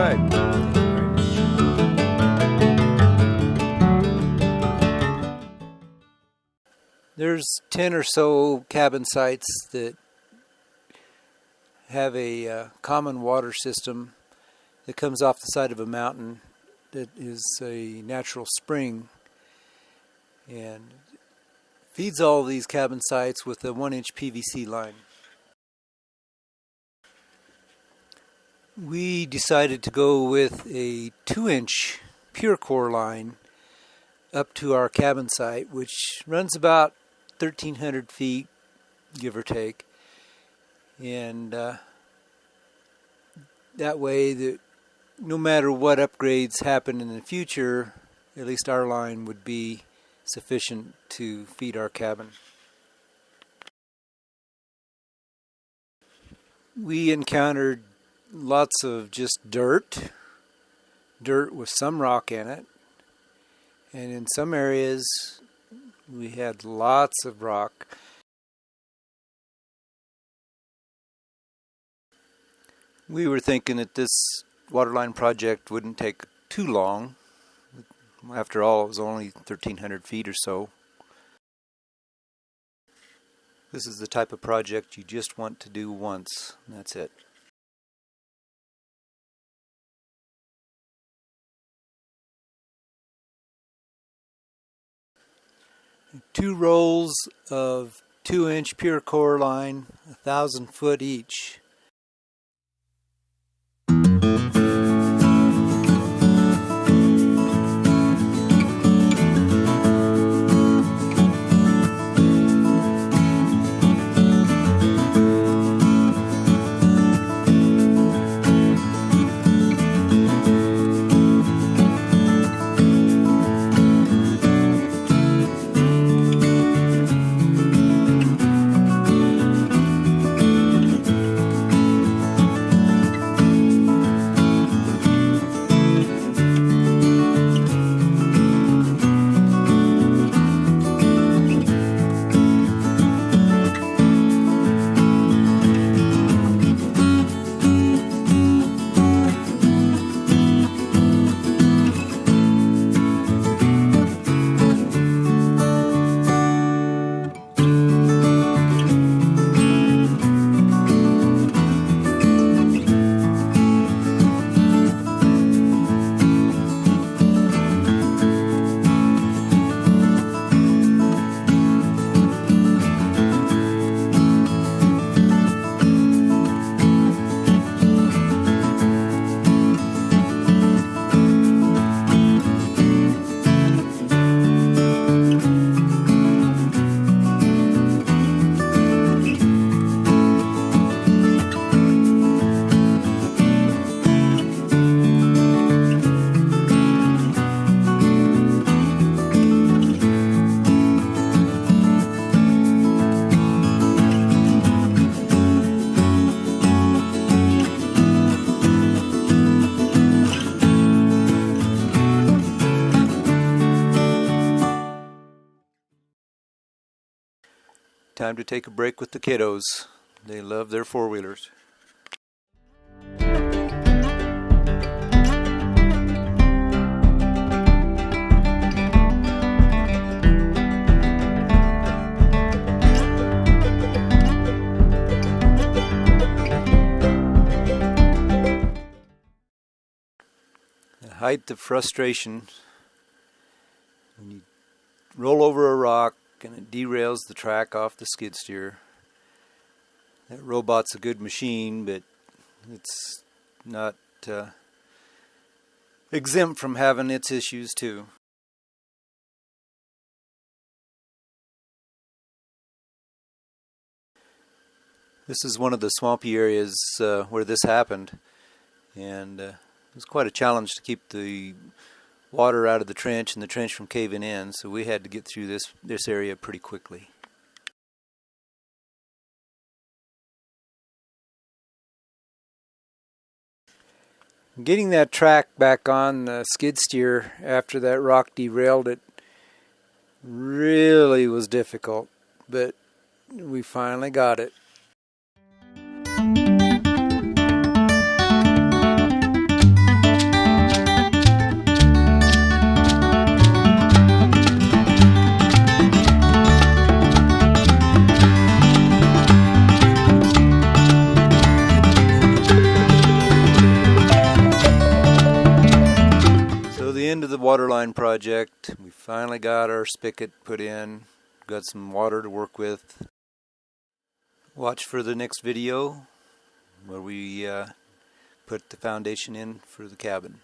subscribe. Thank you very much. There's 10 or so cabin sites that have a common water system that comes off the side of a mountain that is a natural spring and feeds all of these cabin sites with a 1-inch PVC line. We decided to go with a 2-inch pure core line up to our cabin site, which runs about 1,300 feet, give or take. And that way, that no matter what upgrades happen in the future, at least our line would be sufficient to feed our cabin. We encountered lots of just dirt with some rock in it, and in some areas we had lots of rock. We were thinking that this waterline project wouldn't take too long. After all, it was only 1,300 feet or so. This is the type of project you just want to do once, and that's it. Two rolls of 2-inch pure core line, 1,000 foot each. Time to take a break with the kiddos. They love their four-wheelers. The height of frustration when you roll over a rock and it derails the track off the skid steer. That robot's a good machine, but it's not exempt from having its issues too. This is one of the swampy areas where this happened, and it was quite a challenge to keep the water out of the trench and the trench from caving in, so we had to get through this area pretty quickly. Getting that track back on the skid steer after that rock derailed it really was difficult, but we finally got it. water line project. We finally got our spigot put in. Got some water to work with. Watch for the next video where we put the foundation in for the cabin.